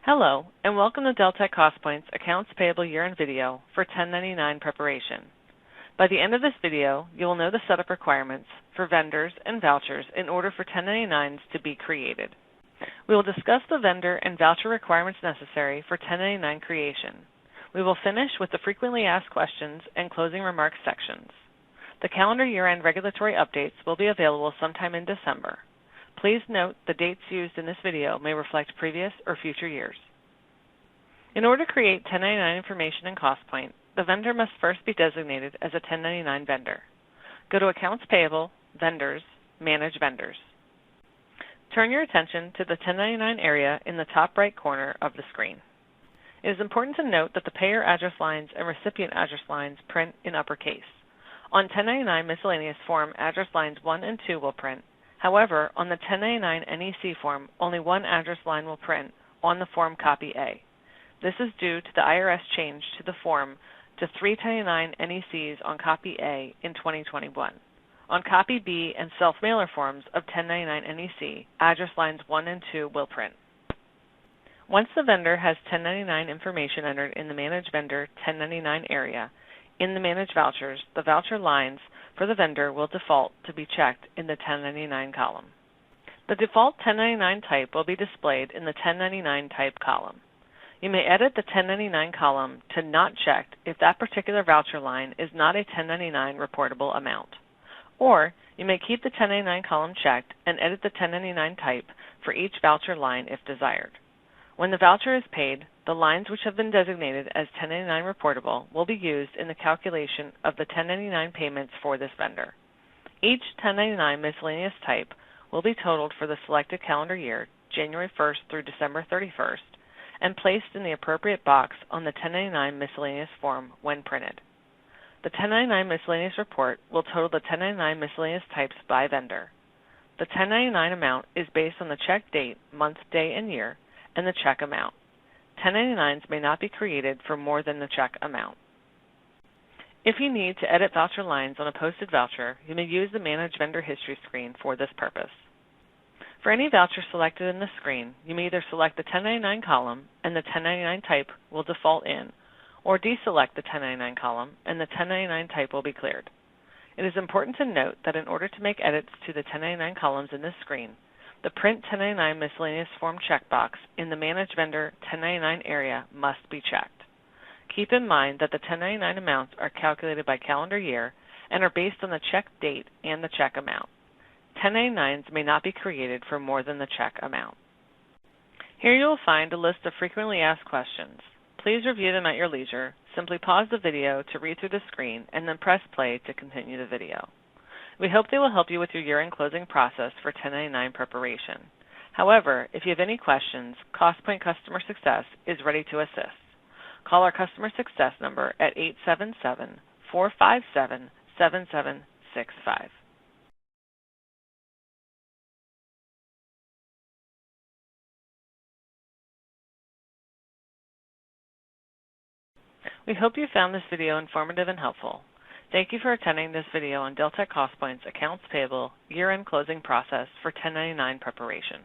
Hello, and welcome to Deltek Costpoint's Accounts Payable Year-End video for 1099 preparation. By the end of this video, you will know the setup requirements for vendors and vouchers in order for 1099s to be created. We will discuss the vendor and voucher requirements necessary for 1099 creation. We will finish with the frequently asked questions and closing remarks sections. The calendar year-end regulatory updates will be available sometime in December. Please note the dates used in this video may reflect previous or future years. In order to create 1099 information in Costpoint, the vendor must first be designated as a 1099 vendor. Go to Accounts Payable, Vendors, Manage Vendors. Turn your attention to the 1099 area in the top right corner of the screen. It is important to note that the payer address lines and recipient address lines print in uppercase. On 1099 miscellaneous form, address lines 1 and 2 will print. However, on the 1099 NEC form, only one address line will print on the form copy A. This is due to the IRS change to the form to 3 1099 NECs on copy A in 2021. On copy B and self-mailer forms of 1099 NEC, address lines 1 and 2 will print. Once the vendor has 1099 information entered in the Manage Vendor 1099 area, in the Manage Vouchers, the voucher lines for the vendor will default to be checked in the 1099 column. The default 1099 type will be displayed in the 1099 type column. You may edit the 1099 column to not checked if that particular voucher line is not a 1099 reportable amount. Or you may keep the 1099 column checked and edit the 1099 type for each voucher line if desired. When the voucher is paid, the lines which have been designated as 1099 reportable will be used in the calculation of the 1099 payments for this vendor. Each 1099 miscellaneous type will be totaled for the selected calendar year, January 1st through December 31st, and placed in the appropriate box on the 1099 miscellaneous form when printed. The 1099 miscellaneous report will total the 1099 miscellaneous types by vendor. The 1099 amount is based on the check date, month, day, and year, and the check amount. 1099s may not be created for more than the check amount. If you need to edit voucher lines on a posted voucher, you may use the Manage Vendor History screen for this purpose. For any voucher selected in the screen, you may either select the 1099 column and the 1099 type will default in, or deselect the 1099 column and the 1099 type will be cleared. It is important to note that in order to make edits to the 1099 columns in this screen, the Print 1099 Miscellaneous Form checkbox in the Manage Vendor 1099 area must be checked. Keep in mind that the 1099 amounts are calculated by calendar year and are based on the check date and the check amount. 1099s may not be created for more than the check amount. Here you will find a list of frequently asked questions. Please review them at your leisure. Simply pause the video to read through the screen and then press play to continue the video. We hope they will help you with your year-end closing process for 1099 preparation. However, if you have any questions, Costpoint Customer Success is ready to assist. Call our Customer Success number at 877-457-7765. We hope you found this video informative and helpful. Thank you for attending this video on Deltek Costpoint's Accounts Payable Year-End Closing Process for 1099 preparation.